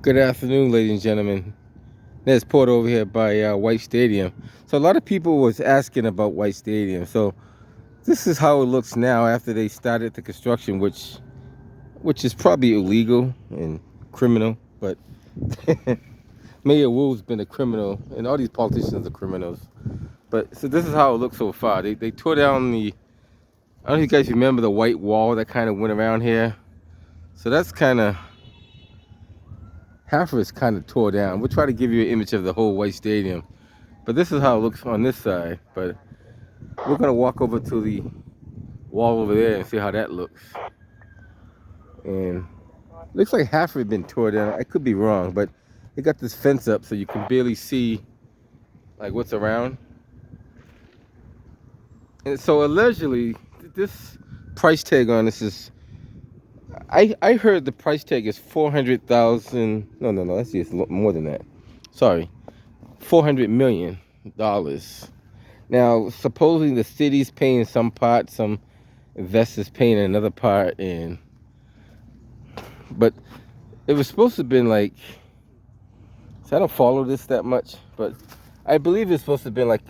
Good afternoon, ladies and gentlemen. There's Port over here by White Stadium. So a lot of people was asking about White Stadium. So this is how it looks now after they started the construction, which is probably illegal and criminal. But Mayor Wu's been a criminal, and all these politicians are criminals. But so this is how it looks so far. They tore down the. I don't know if you guys remember the white wall that kind of went around here. So that's kind of half of it's kind of tore down. We'll try to give you an image of the whole White Stadium. But this is how it looks on this side. But we're gonna walk over to the wall over there and see how that looks. And looks like half of it been torn down. I could be wrong, but they got this fence up so you can barely see like what's around. And so allegedly, this price tag on this is. I heard the price tag is 400,000. No. Let's see, it's more than that. Sorry, $400 million. Now, supposedly the city's paying some part, some investors paying another part, and but it was supposed to have been like. So I don't follow this that much, but I believe it's supposed to have been like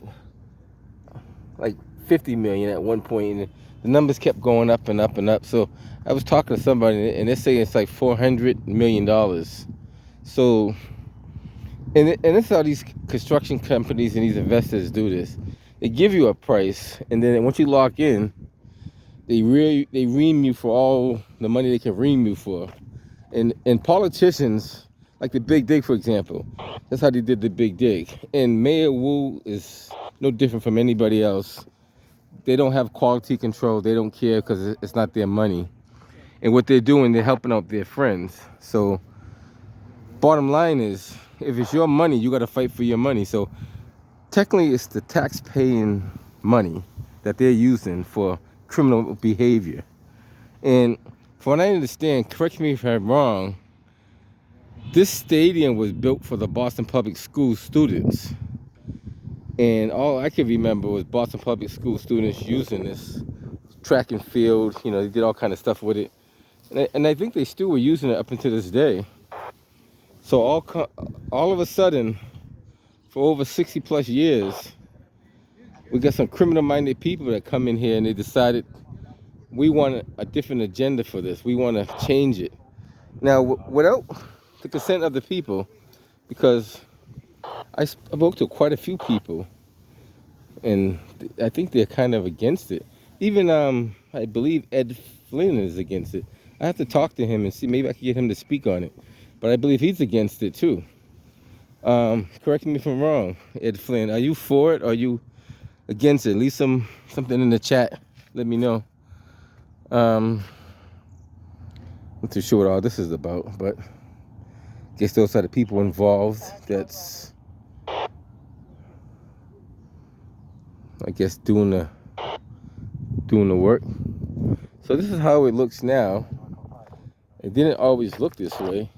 50 million at one point, and the numbers kept going up and up and up. So I was talking to somebody, and they're saying it's like $400 million. So, and this is how these construction companies and these investors do this. They give you a price, and then once you lock in, they ream you for all the money they can ream you for. And politicians, like the Big Dig, for example, that's how they did the Big Dig. And Mayor Wu is no different from anybody else. They don't have quality control. They don't care because it's not their money. And what they're doing, they're helping out their friends. So bottom line is, if it's your money, you got to fight for your money. So technically, it's the tax-paying money that they're using for criminal behavior. And from what I understand, correct me if I'm wrong, this stadium was built for the Boston Public School students. And all I can remember was Boston Public School students using this track and field. You know, they did all kind of stuff with it. And I think they still were using it up until this day. So all of a sudden, for over 60 plus years, we got some criminal-minded people that come in here and they decided we want a different agenda for this. We want to change it. Now, without the consent of the people, because I spoke to quite a few people, and I think they're kind of against it. Even I believe Ed Flynn is against it. I have to talk to him and see maybe I can get him to speak on it. But I believe he's against it too. Correct me if I'm wrong, Ed Flynn. Are you for it or are you against it? Leave something in the chat. Let me know. Not too sure what all this is about, but I guess those are the people involved. That's, I guess, doing the work. So this is how it looks now. It didn't always look this way,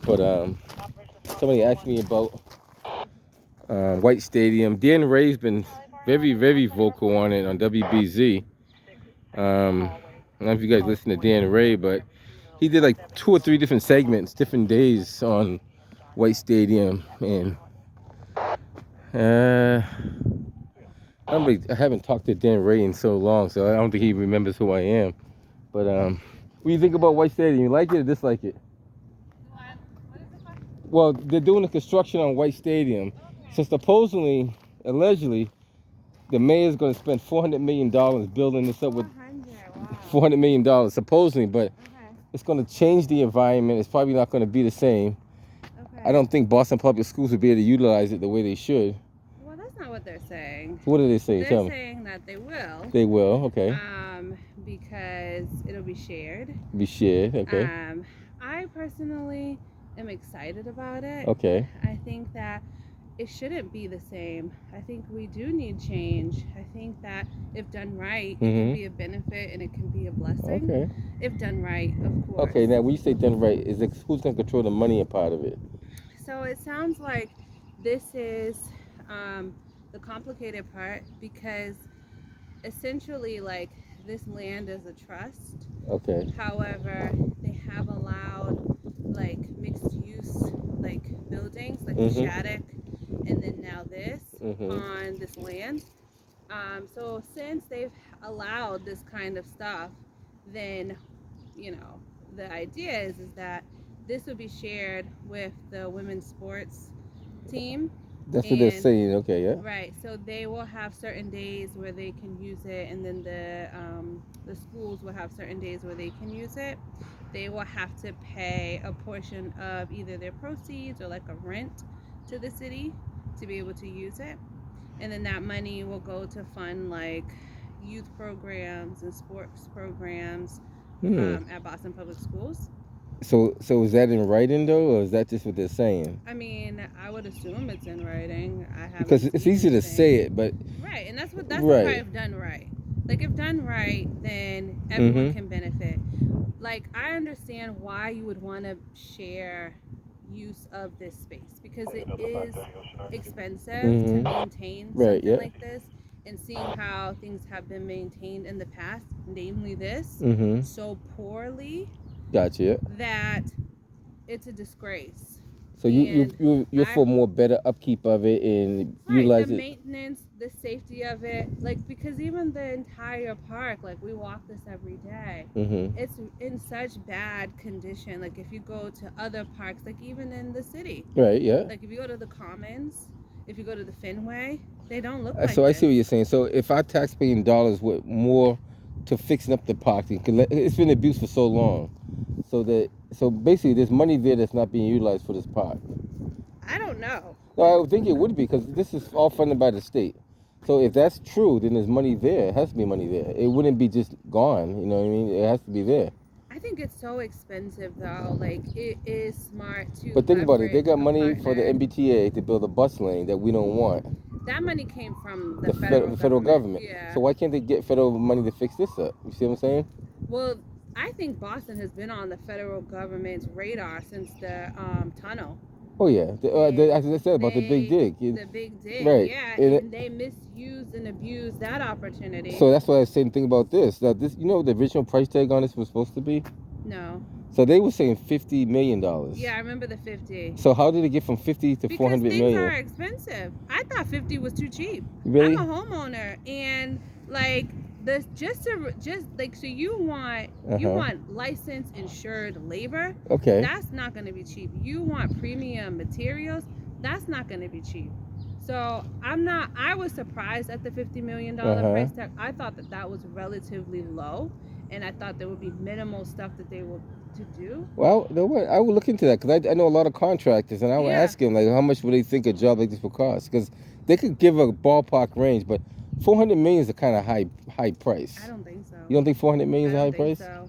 but somebody asked me about White Stadium. Dan Ray's been very, very vocal on it on WBZ. I don't know if you guys listen to Dan Ray, but he did like 2 or 3 different segments, different days on White Stadium, and I haven't talked to Dan Ray in so long, so I don't think he remembers who I am. But what do you think about White Stadium? You like it or dislike it? Well, they're doing the construction on White Stadium. So supposedly, allegedly, the mayor's going to spend $400 million building this up with 400, wow. $400 million, supposedly, but Okay, it's going to change the environment. It's probably not going to be the same. okay. I don't think Boston Public Schools would be able to utilize it the way they should. Well, that's not what they're saying. What do they say? They're Tell me. saying that they will. They will, okay. Because it'll be shared. Be shared, okay. I personally am excited about it. Okay. I think that it shouldn't be the same. I think we do need change. I think that if done right, it can be a benefit and it can be a blessing. Okay. If done right, of course. Okay, now when you say done right, is it, who's going to control the money part of it? So it sounds like this is the complicated part because essentially, like, this land is a trust. Okay. However, they have allowed like mixed like the Shattuck, and then now this on this land. So since they've allowed this kind of stuff, then, you know, the idea is that this would be shared with the women's sports team. That's what they're And saying. Okay, yeah. right, so they will have certain days where they can use it, and then the schools will have certain days where they can use it. They will have to pay a portion of either their proceeds or like a rent to the city to be able to use it, and then that money will go to fund like youth programs and sports programs at Boston Public Schools. So is that in writing though, or is that just what they're saying? I mean, I would assume it's in writing. I haven't Because it's seen easy to anything. say it, but Right, and that's the part if done right. Like if done right, then everyone can benefit. Like I understand why you would want to share use of this space because it is expensive to maintain something like this, and seeing how things have been maintained in the past, namely this, so poorly. Gotcha. That it's a disgrace. So you're for more better upkeep of it and utilize the it. Maintenance, the safety of it, like because even the entire park, like we walk this every day, it's in such bad condition. Like if you go to other parks, like even in the city, right? Yeah. Like if you go to the Commons, if you go to the Fenway, they don't look like So this. I see what you're saying. So if our taxpaying dollars were more to fixing up the park, it's been abused for so long. So basically, there's money there that's not being utilized for this park. I don't know. No, I would think it would be because this is all funded by the state. So if that's true, then there's money there. It has to be money there. It wouldn't be just gone. You know what I mean? It has to be there. I think it's so expensive though. Like it is smart to. But think about it. They got money for the MBTA to build a bus lane that we don't want. That money came from the federal government. Yeah. So why can't they get federal money to fix this up? You see what I'm saying? Well, I think Boston has been on the federal government's radar since the tunnel. Oh yeah, as I said about the big dig. The big dig, right? Yeah, and they misused and abused that opportunity. So that's why I was saying thing about this. That this, you know, what the original price tag on this was supposed to be. No. So they were saying $50 million. Yeah, I remember the 50. So how did it get from 50 to 400 million? Because things are expensive. I thought 50 was too cheap. Really? I'm a homeowner, and like this, just like so you want licensed insured labor. Okay. That's not going to be cheap. You want premium materials. That's not going to be cheap. So I was surprised at the $50 million price tag. I thought that was relatively low, and I thought there would be minimal stuff that they would to do. Well, no, what I will look into that because I know a lot of contractors, and I would ask them like how much would they think a job like this would cost, because they could give a ballpark range, but 400 million is a kind of high price. I don't think so. You don't think 400 million is a high price? So.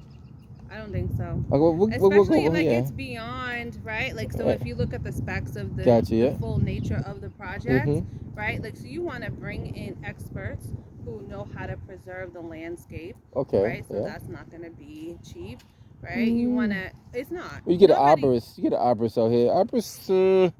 I don't think so. Especially it's beyond, right? Like, so if you look at the specs of the, the full nature of the project, right? Like, so you want to bring in experts who know how to preserve the landscape, right? So that's not going to be cheap, right? You want to, it's not. You get an arborist. You get an arborist out here. Arborist,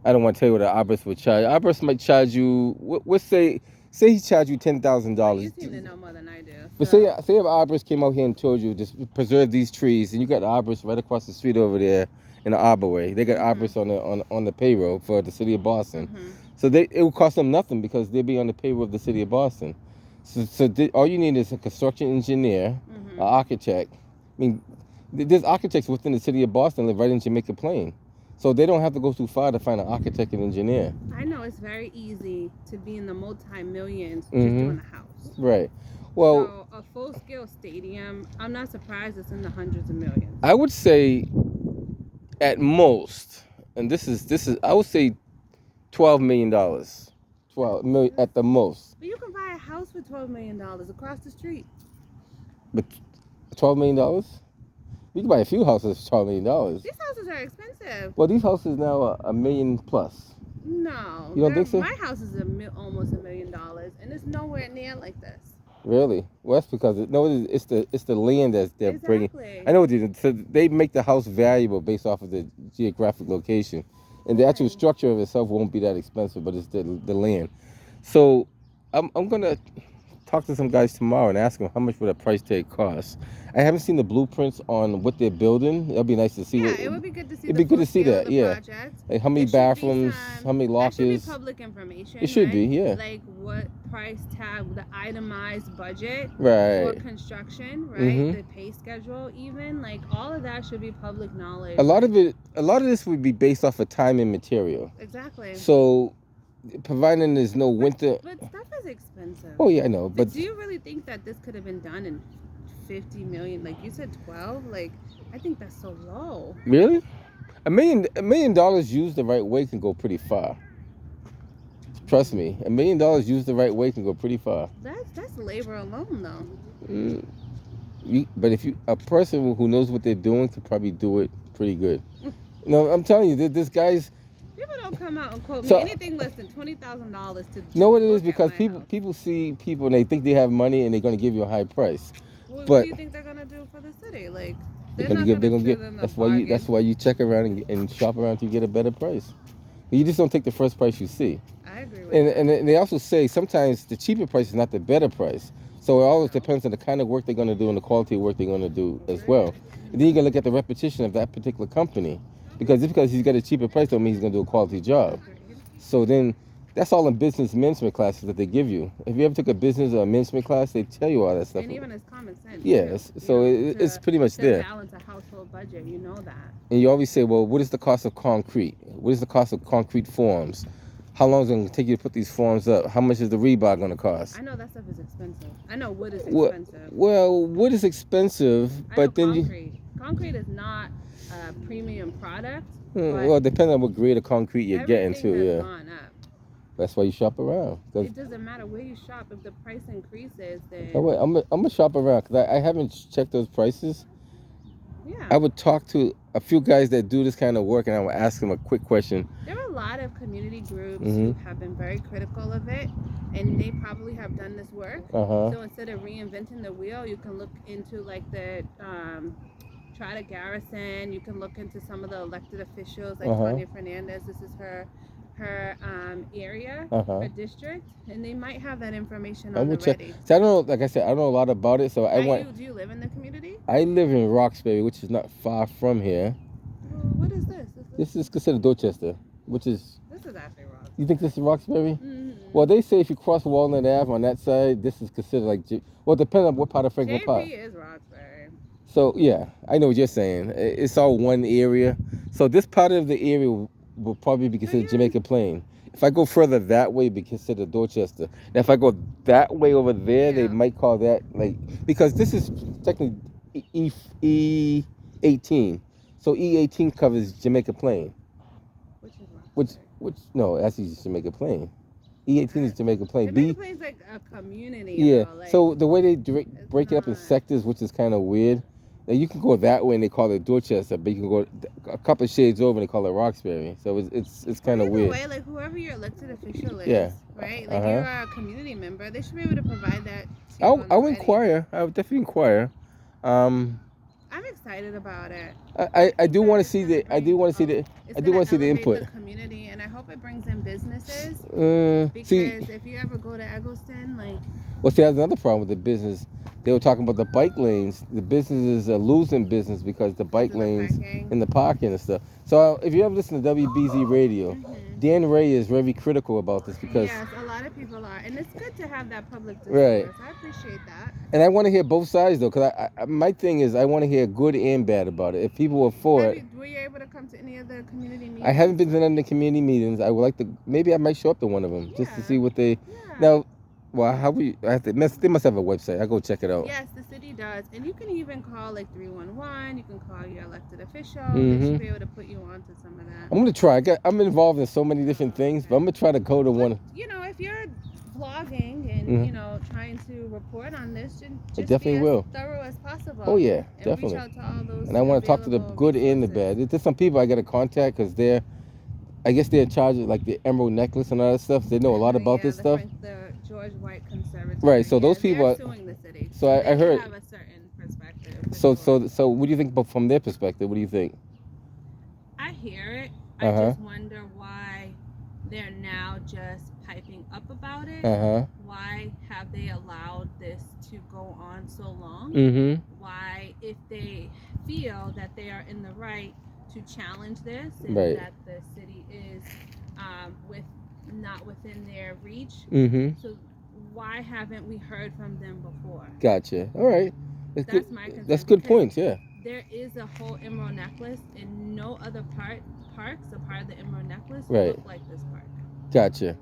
I don't want to tell you what an arborist would charge. Arborist might charge you, let's say he charged you $10,000. You seem to know more than I do. But say if an arborist came out here and told you just preserve these trees, and you got the arborist right across the street over there in the Arborway. They got arborists on the payroll for the city of Boston. So it would cost them nothing because they'd be on the payroll of the city of Boston. So all you need is a construction engineer, an architect. I mean, there's architects within the city of Boston live right in Jamaica Plain. So they don't have to go too far to find an architect and engineer. I know it's very easy to be in the multi-millions just doing a house. Right. Well, so a full-scale stadium, I'm not surprised it's in the hundreds of millions. I would say at most, and this is I would say $12 million. 12 million at the most. But you can buy a house for $12 million across the street. But $12 million? You can buy a few houses for $12 million. These houses are expensive. Well, these houses now are $1 million plus. No. You don't think so? My house is almost $1 million, and it's nowhere near like this. Really? Well, that's because it's the land that they're bringing. I know it is. So they make the house valuable based off of the geographic location, and the actual structure of itself won't be that expensive, but it's the land. So I'm gonna talk to some guys tomorrow and ask them how much would a price tag cost. I haven't seen the blueprints on what they're building. It'll be nice to see. Yeah, What it would be good to see it'd the be good full to see scale of that. the Yeah, project. like how many It should be bathrooms, how many that should be lockers. public information, It should right? be, yeah. Like what price tag, the itemized budget for Right. construction, right? Mhm. The pay schedule, even like all of that should be public knowledge. A lot like- of it, a lot of this would be based off of time and material. Exactly. So, providing there's no winter. But stuff is expensive. Oh yeah, I know. But But do you really think that this could have been done in 50 million? Like you said, 12. Like I think that's so low. really, $1 million used the right way can go pretty far. Trust me, $1 million used the right way can go pretty far. That's labor alone, though. Mm, but if you a person who knows what they're doing could probably do it pretty good. No, I'm telling you, this guy's. People don't come out and quote So- me anything less than $20,000 to. You know what it is? look at Because my people house. people see people and they think they have money and they're gonna give you a high price. What but- do you think they're gonna do for the city? Like They're they're gonna not give. They're gonna gonna give them get. a That's why you. That's bargain. why you check around and shop around till you get a better price. You just don't take the first price you see. I agree with And they also say sometimes the cheaper price is not the better price. So it always depends on the kind of work they're gonna do and the quality of work they're gonna do as well. And then you can look at the repetition of that particular company, because just because he's got a cheaper price don't mean he's gonna do a quality job. So then that's all in business management classes that they give you. If you ever took a business or a management class, they tell you all that stuff. And even it's common sense. Yes, too, so you know, it's pretty much to there. balance a household budget, you know that. And you always say, well, what is the cost of concrete? What is the cost of concrete forms? How long is it going to take you to put these forms up? How much is the rebar going to cost? I know that stuff is expensive. I know wood is Well, expensive. Well, wood is expensive, I but know then you. concrete is not a premium product. Well, it depends on what grade of concrete you're getting everything to. has Yeah, gone up. that's why you shop around. 'Cause- It doesn't matter where you shop. If the price increases, then Oh, wait, I'm gonna shop around because I haven't checked those prices. yeah. I would talk to a few guys that do this kind of work, and I would ask them a quick question. There are a lot of community groups Mhm. who have been very critical of it, and they probably have done this work. Uh-huh. So instead of reinventing the wheel, you can look into like the try to garrison. You can look into some of the elected officials, like Tanya Fernandez. This is her area, her district, and they might have that information I on the would check. ready. So I don't know, like I said, I don't know a lot about it. So Do you live in the community? I live in Roxbury, which is not far from here. Well, what is this? This is considered Dorchester, which is. This is actually wrong. You think this is Roxbury? Mm-hmm. Well, they say if you cross Walnut Ave on that side, this is considered like. Well, depending on what part of Franklin Park. JP is Roxbury. So yeah, I know what you're saying. It's all one area. So this part of the area will probably be considered Jamaica Plain. If I go further that way, it'd be considered Dorchester. Now, if I go that way over there, they might call that like, because this is technically E18. So E18 covers Jamaica Plain. Which is Roxbury. Which no, that's just Jamaica Plain. E18 is Jamaica Plain. Jamaica Plain's like a community. Yeah. Though, like, So the way they break it up in not- sectors, which is kind of weird. Now you can go that way and they call it Dorchester, but you can go a couple of shades over and they call it Roxbury. So it's kind of either weird. way, like whoever your elected official is, Yeah. right? Like you're a community member, they should be able to provide that. To you I'll on the ready. inquire. I would definitely inquire. I'm excited about it. I do want to see the. I do want to see the. It's I do gonna want to see the elevate input. The community, and I hope it brings in businesses. Because See, if you ever go to Eggleston, like well, see, that's another problem with the business. They were talking about the bike lanes. The businesses are losing business because the bike the lanes parking. and the parking and stuff. So if you ever listen to WBZ radio, Dan Ray is very critical about this because, yes, a lot of people are, and it's good to have that public discourse. Right. I appreciate that. and I want to hear both sides though, because my thing is I want to hear good and bad about it. If people are for it, Were you able to come to any of the community meetings? I haven't been to none of the community meetings. I would like to. Maybe I might show up to one of them just to Yeah. see what they. Yeah. Now, well, how we? I have to. They must have a website. I'll go check it out. Yes, the city does, and you can even call like 311. You can call your elected official. Mhm. They should be able to put you on to some of that. I'm gonna try. I'm involved in so many different things, but I'm gonna try to go to one. You know, if you're blogging and Mhm. you know trying to report on this, just definitely be as will. thorough as possible. Oh yeah, and definitely. Reach out to all those And I want to talk to the available good and the resources. bad. There's some people I got to contact because I guess they're in charge of like the Emerald Necklace and all that stuff. They know a lot about Yeah, this stuff. The George White Conservatory. Right, so those they're people are- suing the city. so I They heard- have a certain perspective. for So sure. what do you think about from their perspective? What do you think? I hear it. I Uh-huh. just wonder why they're now just piping up about it. Uh-huh. Why have they allowed this to go on so long? Mm-hmm. Why, if they feel that they are in the right to challenge this and Right. that the city is with not within their reach, Mm-hmm. so why haven't we heard from them before? Gotcha. All right. That's good. That's my That's concern good because points. Yeah. there is a whole emerald necklace and no other parks a part of the emerald necklace Right. look like this park. Gotcha.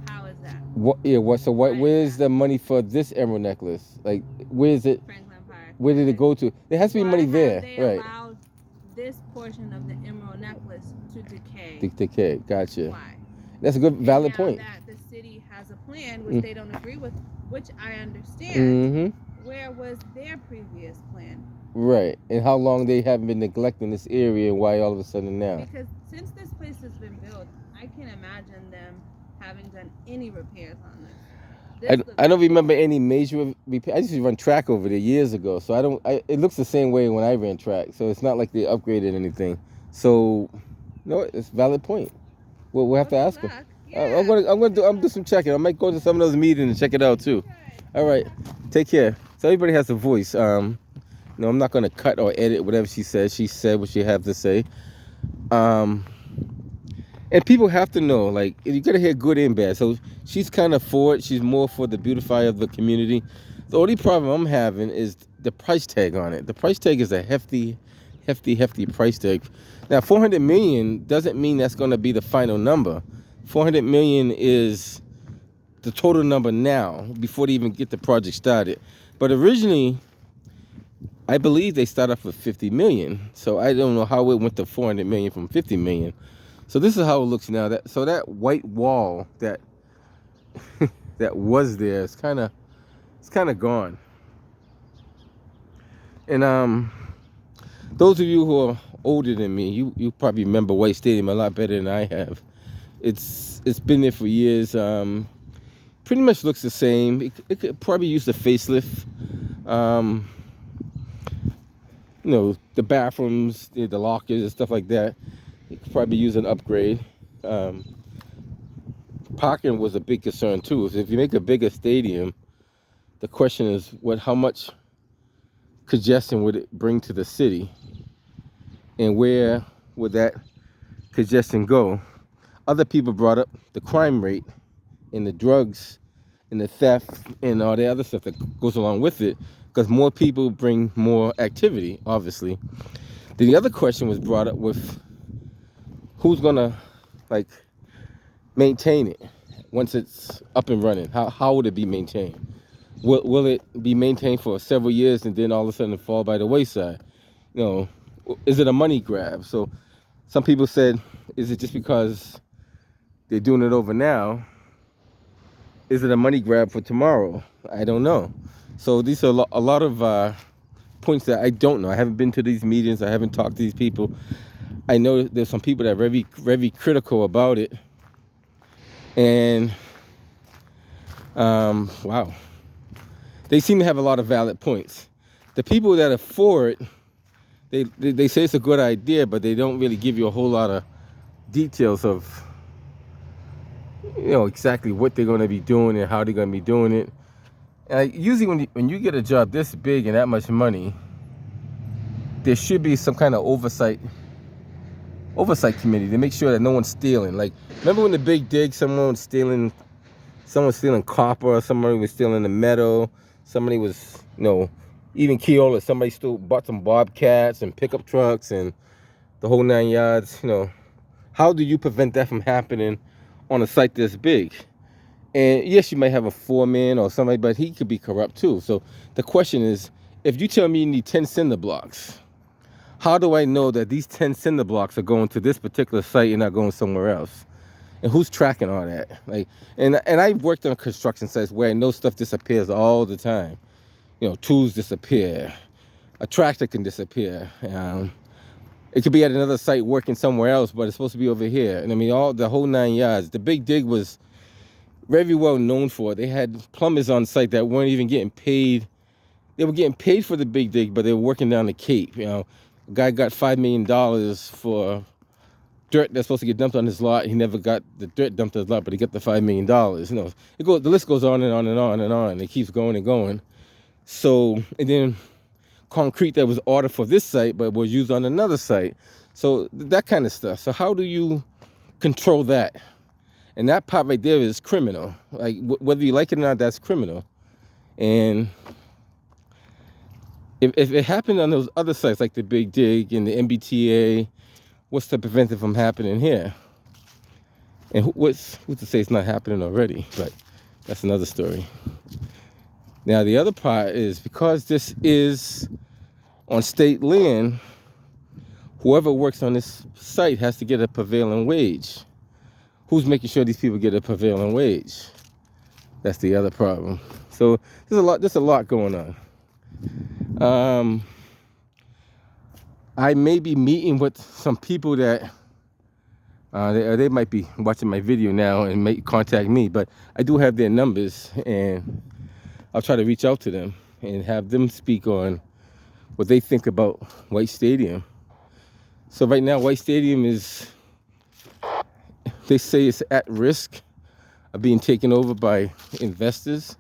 How is that? What? Yeah. What? So what? Why is Where's that? the money for this emerald necklace? Like, where is it? Franklin Park. Where did it go to? There has to be Why money have there. they Right. allowed this portion of the emerald necklace to decay? Okay. Gotcha. Why? That's a good, And valid now point. that the city has a plan, which Mm. they don't agree with, which I understand, Mm-hmm. where was their previous plan? Right. And how long they haven't been neglecting this area, and why all of a sudden now? Because since this place has been built, I can't imagine them having done any repairs on this. I don't remember any major repair. I used to run track over there years ago, so I don't. It looks the same way when I ran track, so it's not like they upgraded anything. So, no, it's a valid point. We'll have to Well, ask good them. luck. Yeah. I'm gonna do some checking. I might go to some of those meetings and check it out too. Okay. All right, take care. So everybody has a voice. No, I'm not gonna cut or edit whatever she says. She said what she have to say. Um, and people have to know, like, you gotta hear good and bad. So she's kind of for it. She's more for the beautify of the community. The only problem I'm having is the price tag on it. The price tag is a hefty price tag. Now, 400 million doesn't mean that's going to be the final number. 400 million is the total number now, before they even get the project started. But originally, I believe they started off with 50 million. So I don't know how it went to 400 million from 50 million. So this is how it looks now. That white wall that that was there is kind of gone. And those of you who are older than me, you probably remember White Stadium a lot better than I have. It's been there for years. Pretty much looks the same. It could probably use a facelift. The bathrooms, the lockers, and stuff like that. It could probably use an upgrade. Parking was a big concern too. So if you make a bigger stadium, the question is, how much congestion would it bring to the city, and where would that congestion go? Other people brought up the crime rate and the drugs and the theft and all the other stuff that goes along with it, because more people bring more activity, obviously. Then the other question was brought up with who's gonna, like, maintain it once it's up and running. How would it be maintained? Will it be maintained for several years and then all of a sudden fall by the wayside? Is it a money grab? So some people said, is it just because they're doing it over now? Is it a money grab for tomorrow? I don't know. So these are a lot of points that I don't know. I haven't been to these meetings. I haven't talked to these people. I know there's some people that are very, very critical about it. And wow, they seem to have a lot of valid points. The people that are for it, they say it's a good idea, but they don't really give you a whole lot of details of exactly what they're going to be doing and how they're going to be doing it. And usually when you get a job this big and that much money, there should be some kind of oversight committee to make sure that no one's stealing. Like, remember when the big dig, someone was stealing copper, somebody was stealing the metal, somebody was, even Keola, somebody still bought some bobcats and pickup trucks and the whole 9 yards. How do you prevent that from happening on a site this big? And yes, you might have a foreman or somebody, but he could be corrupt too. So the question is, if you tell me you need 10 cinder blocks, how do I know that these 10 cinder blocks are going to this particular site and not going somewhere else? And who's tracking all that? Like, and I've worked on construction sites where I know stuff disappears all the time. Tools disappear. A tractor can disappear. It could be at another site working somewhere else, but it's supposed to be over here. And I mean, the whole 9 yards. The big dig was very well known for it. They had plumbers on site that weren't even getting paid. They were getting paid for the big dig, but they were working down the Cape. A guy got $5 million for dirt that's supposed to get dumped on his lot. He never got the dirt dumped on his lot, but he got the $5 million. You know, the list goes on and on and on and on. It keeps going and going. So, and then concrete that was ordered for this site, but was used on another site. So that kind of stuff. So how do you control that? And that part right there is criminal. Like whether you like it or not, that's criminal. And if it happened on those other sites like the Big Dig and the MBTA, what's to prevent it from happening here? And who's to say it's not happening already? But that's another story. Now the other part is because this is on state land, whoever works on this site has to get a prevailing wage. Who's making sure these people get a prevailing wage? That's the other problem. So there's a lot going on. I may be meeting with some people that they might be watching my video now and may contact me, but I do have their numbers, and I'll try to reach out to them and have them speak on what they think about White Stadium. So right now, White Stadium they say it's at risk of being taken over by investors.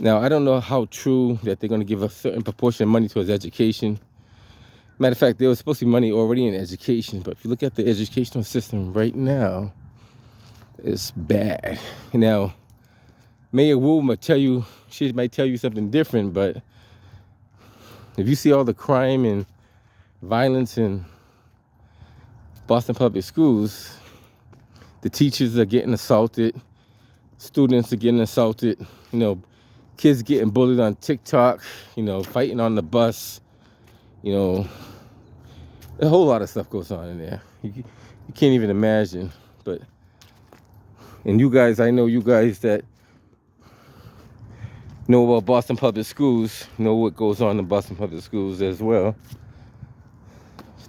Now, I don't know how true that they're going to give a certain proportion of money towards education. Matter of fact, there was supposed to be money already in education, but if you look at the educational system right now, it's bad. Now, Mayor Wu might tell you something different, but if you see all the crime and violence in Boston public schools, the teachers are getting assaulted, students are getting assaulted, you know, kids getting bullied on TikTok, you know, fighting on the bus, you know, a whole lot of stuff goes on in there. You can't even imagine. But, and you guys, I know you guys that know about Boston public schools, know what goes on in Boston public schools as well.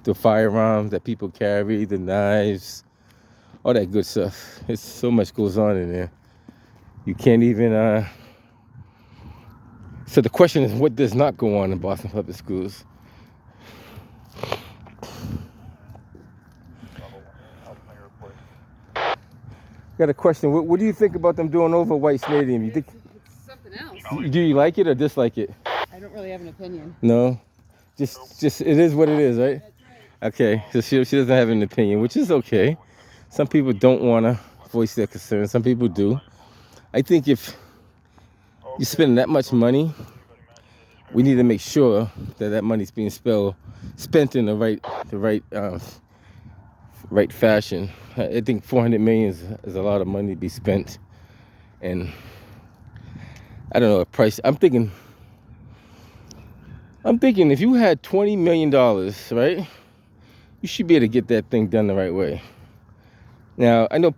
The firearms that people carry, the knives, all that good stuff. It's so much goes on in there. You can't even, so the question is, what does not go on in Boston public schools? Got a question. What do you think about them doing over White Stadium? You think It's something else. do you like it or dislike it? I don't really have an opinion. No, just it is what it is, right? Okay, so she doesn't have an opinion, which is okay. Some people don't want to voice their concerns. Some people do. I think if you spend that much money, we need to make sure that that money's being spent in the right fashion. I think 400 million is a lot of money to be spent, and I don't know a price. I'm thinking if you had $20 million, right, you should be able to get that thing done the right way. Now I know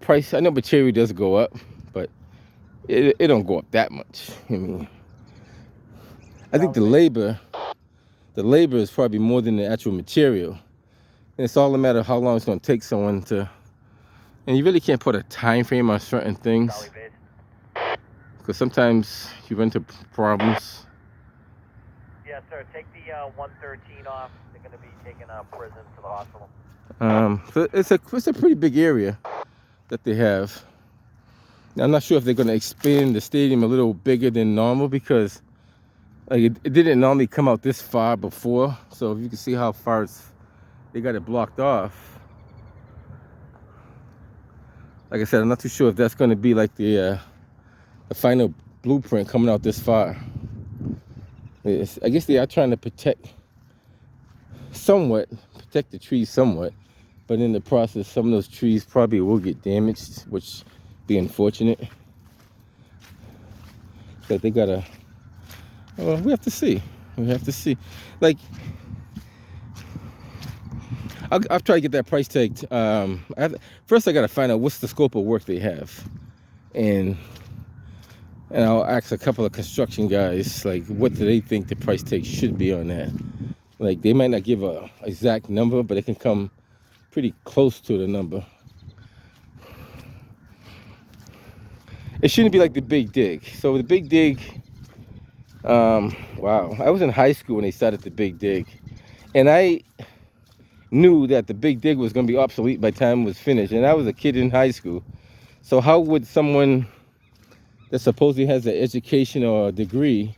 material does go up, but it don't go up that much. I mean, I think the labor is probably more than the actual material. And it's all a matter of how long it's going to take someone to, and you really can't put a time frame on certain things, because sometimes you run into problems. Yes, sir. Take the 113 off. They're going to be taking prison to the hospital. So it's a pretty big area that they have. Now, I'm not sure if they're going to expand the stadium a little bigger than normal, because like it didn't normally come out this far before. So if you can see how far they got it blocked off. Like I said, I'm not too sure if that's going to be like the final blueprint coming out this far. I guess they are trying to protect the trees somewhat, but in the process, some of those trees probably will get damaged, which be unfortunate. But they gotta. Well, we have to see. Like, I'll try to get that price tag. First, I gotta find out what's the scope of work they have, and I'll ask a couple of construction guys, like, what do they think the price tag should be on that? Like, they might not give a exact number, but it can come pretty close to the number. It shouldn't be like the Big Dig. So the Big Dig, wow, I was in high school when they started the Big Dig, and knew that the big dig was going to be obsolete by the time it was finished. And I was a kid in high school. So how would someone that supposedly has an education or a degree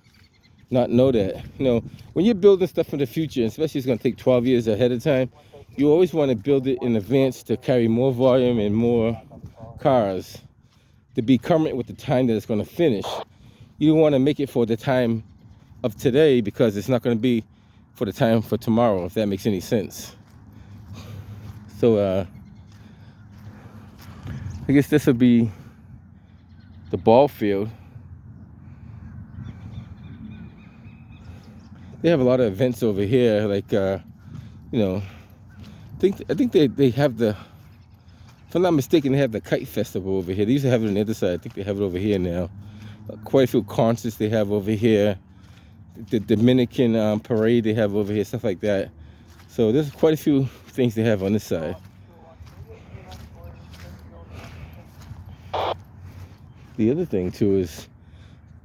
not know that? You know, when you're building stuff for the future, especially it's going to take 12 years ahead of time, you always want to build it in advance to carry more volume and more cars to be current with the time that it's going to finish. You don't want to make it for the time of today because it's not going to be for the time for tomorrow, if that makes any sense. So I guess this will be the ball field. They have a lot of events over here, like you know, I think they have the, if I'm not mistaken, they have the kite festival over here. They used to have it on the other side. I think they have it over here now. Quite a few concerts they have over here. The Dominican parade they have over here, stuff like that. So there's quite a few things they have on this side. The other thing too is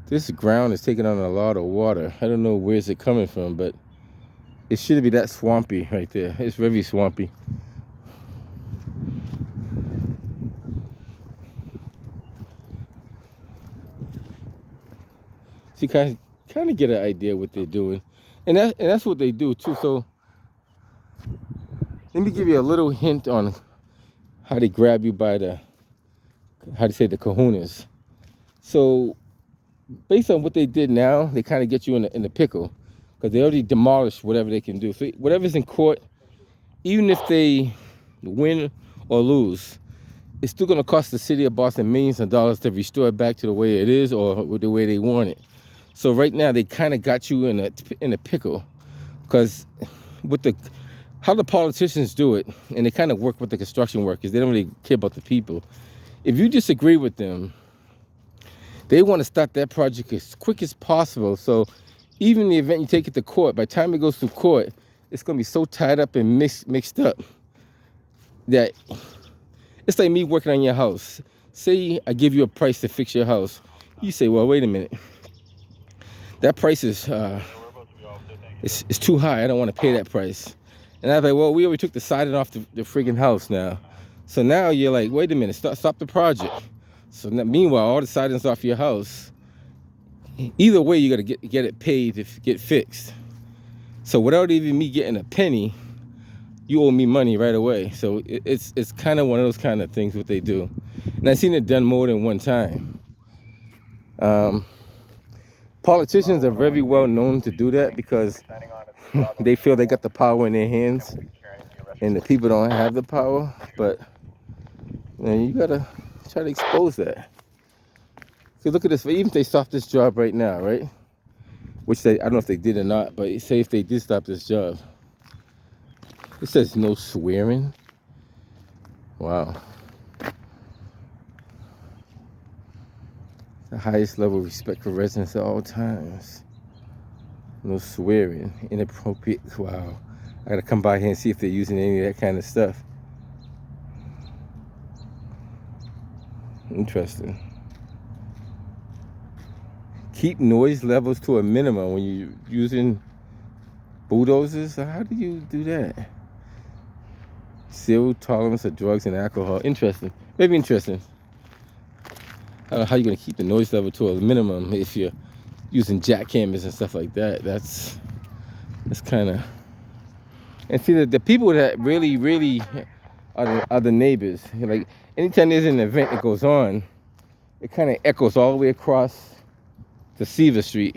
this ground is taking on a lot of water. I don't know where's it coming from, but it shouldn't be that swampy right there. It's very swampy. So you kind of get an idea what they're doing, and that's what they do too. So let me give you a little hint on how they grab you by the, how to say, the kahunas. So based on what they did now, they kind of get you in the pickle because they already demolished whatever they can do. So whatever's in court, even if they win or lose, it's still going to cost the city of Boston millions of dollars to restore it back to the way it is or the way they want it. So right now they kind of got you in a pickle because with how the politicians do it, and they kind of work with the construction workers, they don't really care about the people. If you disagree with them, they want to start that project as quick as possible. So even in the event you take it to court, by the time it goes through court, it's going to be so tied up and mixed up that it's like me working on your house. Say I give you a price to fix your house. You say, well, wait a minute. That price is it's too high. I don't want to pay that price. And I was like, well, we already took the siding off the friggin' house now. So now you're like, wait a minute, stop the project. So now, meanwhile, all the siding's off your house. Either way, you got to get it paid to get fixed. So without even me getting a penny, you owe me money right away. So it's kind of one of those kind of things what they do. And I've seen it done more than one time. Politicians are very well known to do that because they feel they got the power in their hands and the people don't have the power. But you gotta try to expose that. So look at this. Even if they stop this job right now, right? Which I don't know if they did or not, but say if they did stop this job, it says no swearing. Wow. The highest level of respect for residents at all times. No swearing. Inappropriate. Wow. I gotta come by here and see if they're using any of that kind of stuff. Interesting. Keep noise levels to a minimum when you're using bulldozers. How do you do that? Zero tolerance of drugs and alcohol. Interesting. Maybe interesting. I don't know how you're gonna keep the noise level to a minimum if you're using jackhammers and stuff like that. That's kind of. And see, the people that really are the neighbors. Like anytime there's an event that goes on, it kind of echoes all the way across to Seaver Street.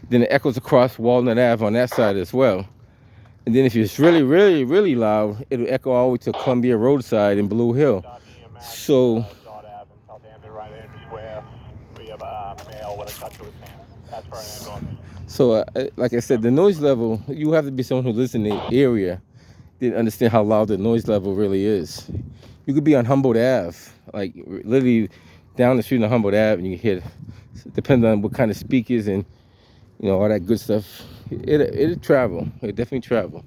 Then it echoes across Walnut Ave on that side as well. And then if it's really loud, it'll echo all the way to Columbia Roadside in Blue Hill. So. So, like I said, the noise level, you have to be someone who lives in the area to understand how loud the noise level really is. You could be on Humboldt Ave, like literally down the street on Humboldt Ave, and you can hear, depending on what kind of speakers and, all that good stuff. It'll travel. It'll definitely travel.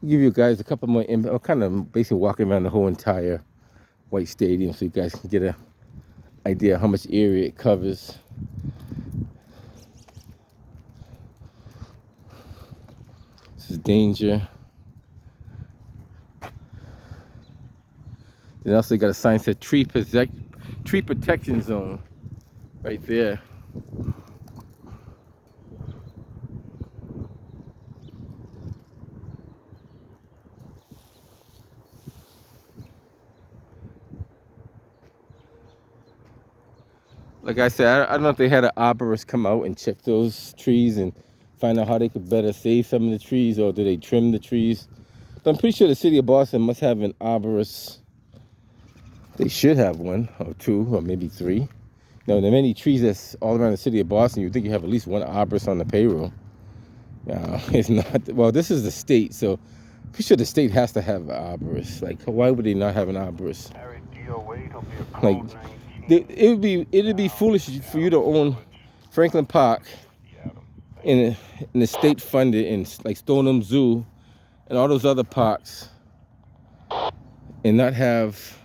Give you guys a couple more, kind of basically walking around the whole entire White Stadium so you guys can get an idea how much area it covers. This is danger. Then also got a sign that said tree protection zone right there. Like I said, I don't know if they had an arborist come out and check those trees and find out how they could better save some of the trees, or do they trim the trees. But I'm pretty sure the city of Boston must have an arborist. They should have one or two or maybe three. You know, there are many trees that's all around the city of Boston. You'd think you have at least one arborist on the payroll. It's not. Well, this is the state, so I'm pretty sure the state has to have an arborist. Like, why would they not have an arborist? Like, it'd be foolish for you to own Franklin Park in the state funded, and like Stoneham Zoo and all those other parks, and not have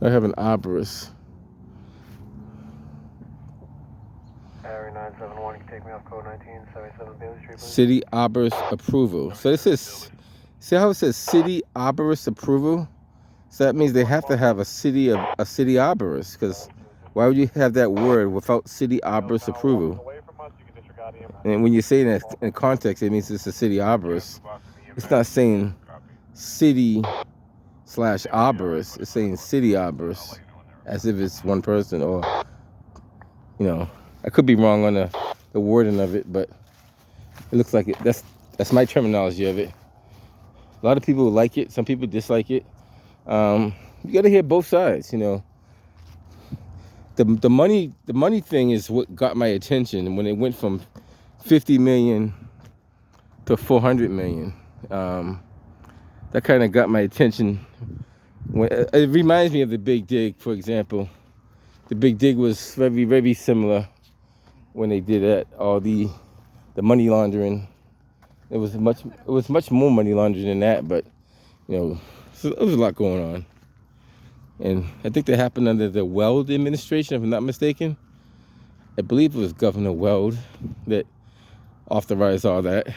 an arborist. Harry 971, you can take me off code 1977 Bailey Street, please. City arborist approval. So this is, see how it says city arborist approval? So that means they have to have a city arborist, because why would you have that word without city arborist approval? And when you say that in context, it means it's a city arborist. It's not saying city/arborist. It's saying city arborist, as if it's one person, or, you know, I could be wrong on the wording of it, but it looks like it. That's my terminology of it. A lot of people like it. Some people dislike it. You got to hear both sides, you know. The money thing is what got my attention when it went from 50 million to 400 million. That kind of got my attention. It reminds me of the Big Dig, for example. The Big Dig was very, very similar when they did that. All the money laundering. It was much more money laundering than that, but you know, so there was a lot going on. And I think that happened under the Weld administration, if I'm not mistaken. I believe it was Governor Weld that authorized all that.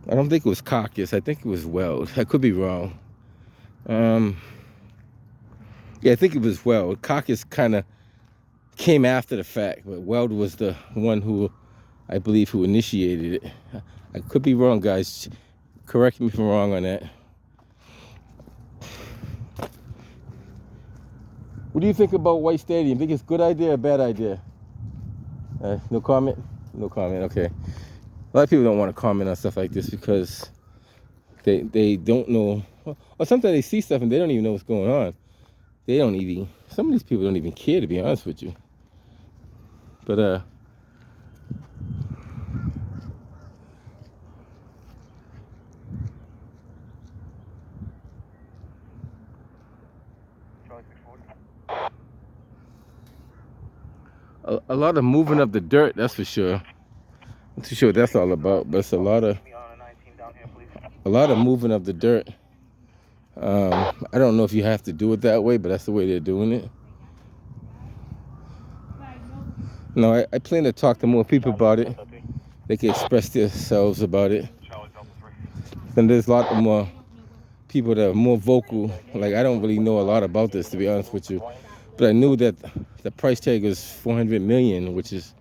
I don't think it was Caucus. I think it was Weld. I could be wrong. Yeah, I think it was Weld. Caucus kind of came after the fact, but Weld was the one who, I believe, who initiated it. I could be wrong, guys. Correct me if I'm wrong on that. What do you think about White Stadium? Think it's a good idea or bad idea? No comment? No comment, okay. A lot of people don't want to comment on stuff like this because they don't know. Or sometimes they see stuff and they don't even know what's going on. Some of these people don't even care, to be honest with you. But, a lot of moving of the dirt, that's for sure. I'm not too sure what that's all about, but it's a lot of moving of the dirt. I don't know if you have to do it that way, but that's the way they're doing it. No, I plan to talk to more people about it. They can express themselves about it. And there's a lot of more people that are more vocal. Like, I don't really know a lot about this, to be honest with you. But I knew that the price tag was 400 million, which is,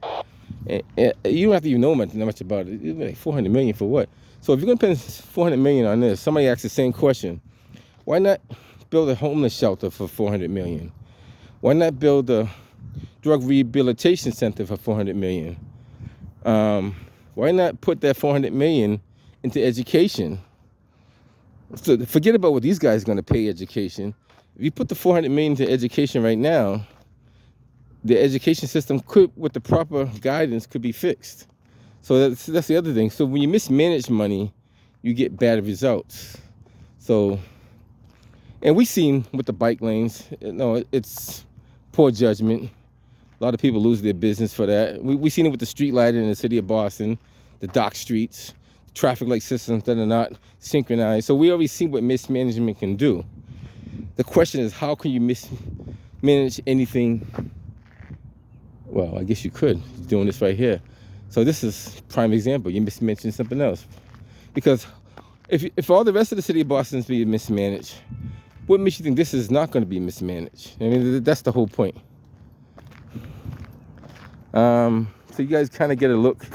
you don't have to even know much about it. You'd be like, 400 million for what? So if you're gonna spend 400 million on this, somebody asks the same question. Why not build a homeless shelter for 400 million? Why not build a drug rehabilitation center for 400 million? Why not put that 400 million into education? So forget about what these guys are gonna pay education. If you put the 400 million into education right now, the education system could, with the proper guidance, could be fixed. So that's the other thing. So when you mismanage money, you get bad results. So, and we've seen with the bike lanes, it's poor judgment. A lot of people lose their business for that. We've seen it with the street lighting in the city of Boston, the dock streets, traffic light systems that are not synchronized. So we already see what mismanagement can do. The question is, how can you mismanage anything? Well, I guess you could. You're doing this right here. So this is prime example. You mismentioned something else. Because if all the rest of the city of Boston is being mismanaged, what makes you think this is not going to be mismanaged? I mean, that's the whole point. So you guys kind of get a look.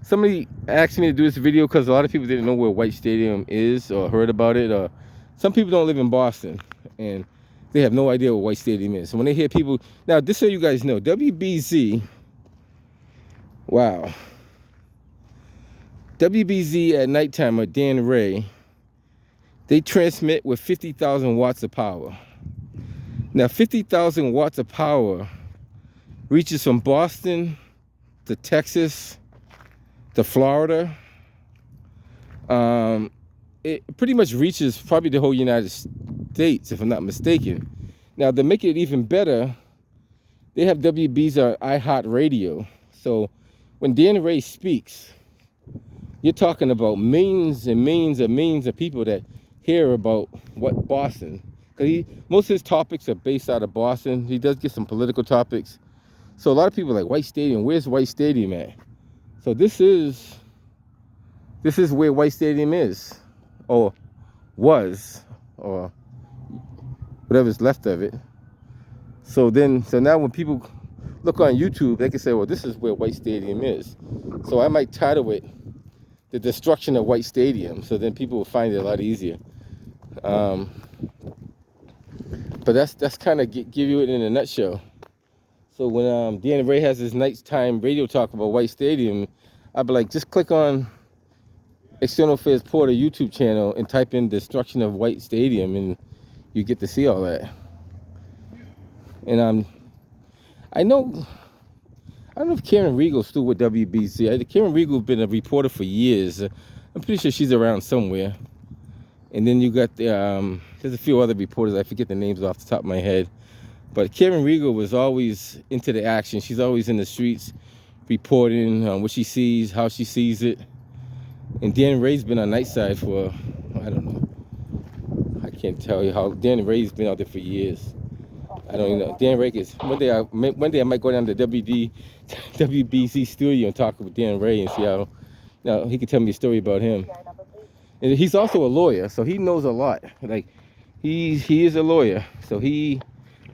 Somebody asked me to do this video because a lot of people didn't know where White Stadium is or heard about it. Or some people don't live in Boston and they have no idea what White Stadium is. So when they hear people, now just so you guys know, WBZ, wow. WBZ at nighttime, or Dan Ray, they transmit with 50,000 watts of power. Now 50,000 watts of power reaches from Boston to Texas to Florida. It pretty much reaches probably the whole United States, if I'm not mistaken. Now, to make it even better, they have WBs on iHeartRadio. So when Dan Ray speaks, you're talking about millions and millions and millions of people that hear about what Boston. Because most of his topics are based out of Boston. He does get some political topics. So a lot of people are like, White Stadium, where's White Stadium at? So this is where White Stadium is, or was, or whatever's left of it. So now when people look on YouTube, they can say, well, this is where White Stadium is. So I might title it The Destruction of White Stadium, so then people will find it a lot easier. But that's kind of give you it in a nutshell. So when Dan Ray has his nighttime radio talk about White Stadium, I'd be like, just click on External Affairs Porter YouTube channel and type in Destruction of White Stadium, and you get to see all that. And I don't know if Karen Riegel's still with WBC. Karen Riegel's been a reporter for years. I'm pretty sure she's around somewhere. And then you got there's a few other reporters. I forget the names off the top of my head. But Karen Riegel was always into the action. She's always in the streets reporting what she sees, how she sees it. And Dan Ray's been on Nightside for, I don't know. I can't tell you how. Dan Ray's been out there for years. I don't even know. Dan Ray is, one day I might go down to WBC studio and talk with Dan Ray and see how, he could tell me a story about him. And he's also a lawyer, so he knows a lot. Like, he is a lawyer, so he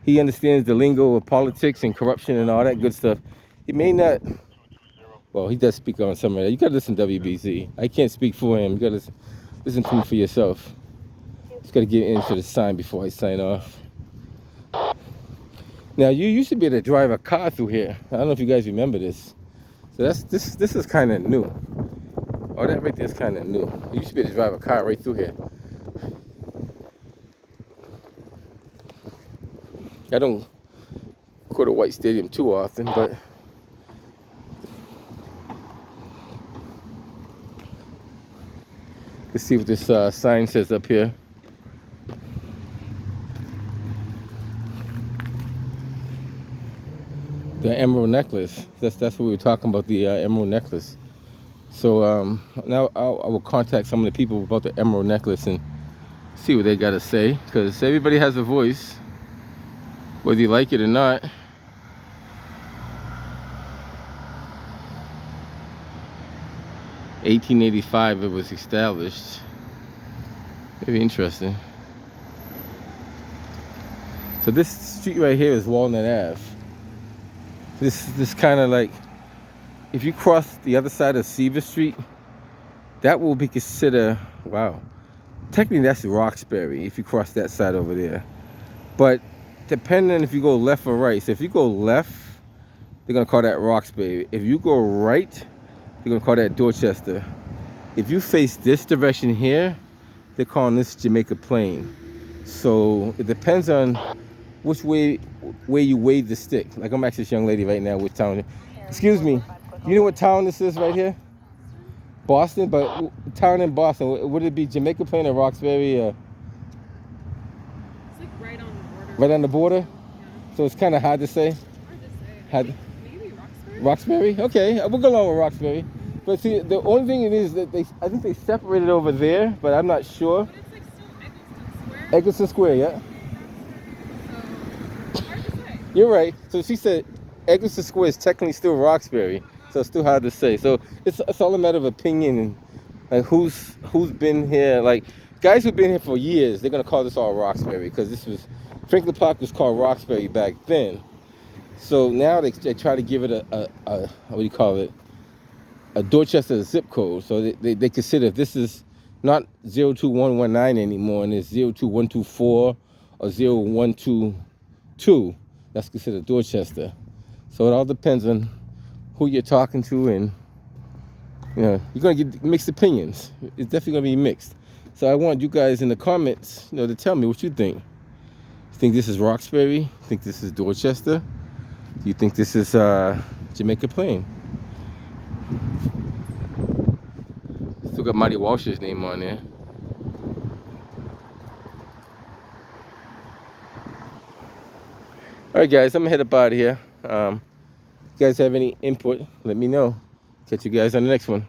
understands the lingo of politics and corruption and all that good stuff. He may not, well, he does speak on some of that. You gotta listen to WBZ. I can't speak for him. You gotta listen to him for yourself. Just gotta get into the sign before I sign off. Now, you used to be able to drive a car through here. I don't know if you guys remember this. So this is kind of new. Oh, that right there is kind of new. You used to be able to drive a car right through here. I don't go to White Stadium too often, but let's see what this sign says up here. The emerald necklace. That's what we were talking about, the emerald necklace. So now I will contact some of the people about the emerald necklace and see what they got to say, because everybody has a voice, whether you like it or not. (1885) it was established. Very interesting. So this street right here is Walnut Ave. This kind of like, if you cross the other side of Seaver Street, that will be considered, wow, technically that's Roxbury if you cross that side over there. But depending on if you go left or right. So if you go left, they're gonna call that Roxbury. If you go right, they're gonna call that Dorchester. If you face this direction here, they're calling this Jamaica Plain. So it depends on which way you wave the stick. Like, I'm asking this young lady right now which town. Excuse me, you know what town this is right here? Boston, but town in Boston, would it be Jamaica Plain or Roxbury? It's like right on the border. Right on the border? Yeah. So it's kind of hard to say? Hard to say. Maybe Roxbury? Roxbury? Okay, we'll go along with Roxbury. But see, the only thing it is that I think they separated over there, but I'm not sure. But it's like still Eggleston Square. Eggleston Square, yeah. You're right. So she said Eggleston Square is technically still Roxbury, so it's still hard to say. So it's all a matter of opinion and like who's been here. Like guys who've been here for years, they're gonna call this all Roxbury because this was Franklin Park was called Roxbury back then. So now they try to give it a what do you call it? A Dorchester zip code. So they consider if this is not 02119 anymore and it's 02124 or 0122, that's considered Dorchester. So it all depends on who you're talking to, and you're gonna get mixed opinions. It's definitely gonna be mixed. So I want you guys in the comments, to tell me what you think. You think this is Roxbury? You think this is Dorchester? Do you think this is Jamaica Plain? Still got Marty Walsh's name on there. All right, guys, I'm gonna head up out of here. You guys have any input, let me know. Catch you guys on the next one.